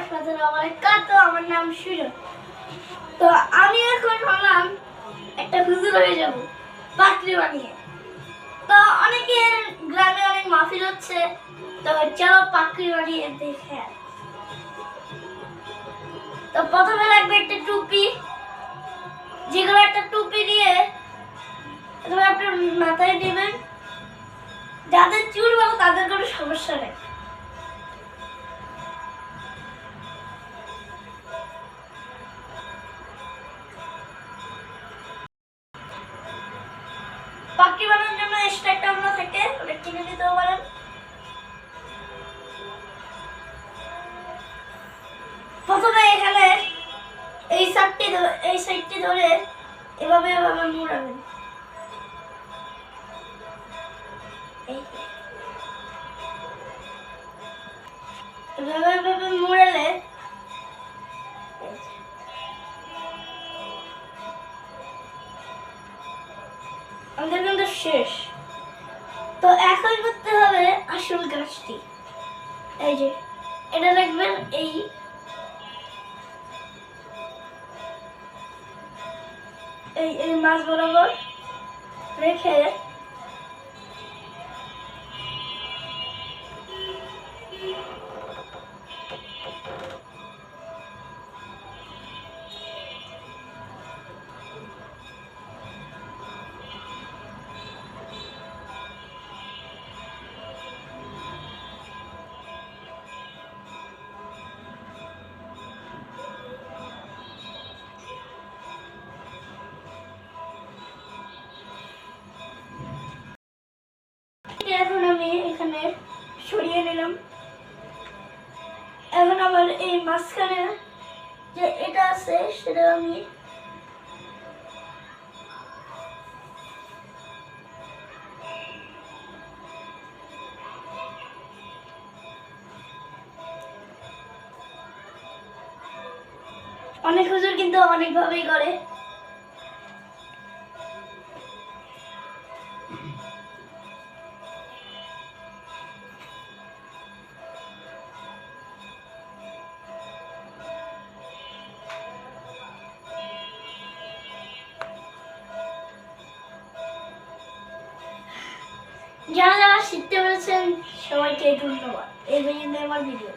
ওরহমাতুল্লাহি ওয়া বারাকাতুহু। আমার নাম সুজন। তো আমি এখন ভাবলাম একটা হুজুর হয়ে যাব পাকড়ি বানিয়ে। তো অনেকের গ্রামে অনেক মাহফিল হচ্ছে, তো চলো পাকড়ি বানিয়ে দেখে। তো প্রথমে লাগবে একটা টুপি, যেগুলো একটা টুপি দিয়ে তুমি আপনার মাথায় নেবেন। যাদের চুল ভালো তাদের কোনো সমস্যা নেই। পাখি বানানোর জন্য এক্সট্রা একটা আমরা থাকে, ওটা কিনে নিতেও পারেন। প্রথমে এখানে এই সাইডটি ধরে এভাবে এভাবে মুড়াবেন। এভাবে এভাবে মুড়ালে আমাদের কিন্তু শেষ। তো এখন করতে হবে আসল গাছটি। এই যে এটা রাখবেন এই মাছ বরাবর রেখে এখন আমি এখানে সরিয়ে নিলাম। এখন আমার এই মাঝখানে যে এটা আছে সেটা আমি অনেক হুজুর কিন্তু অনেকভাবেই করে। যারা যারা শিখতে পেরেছেন সবাইকে ধন্যবাদ। এই পর্যন্ত আমার ভিডিও।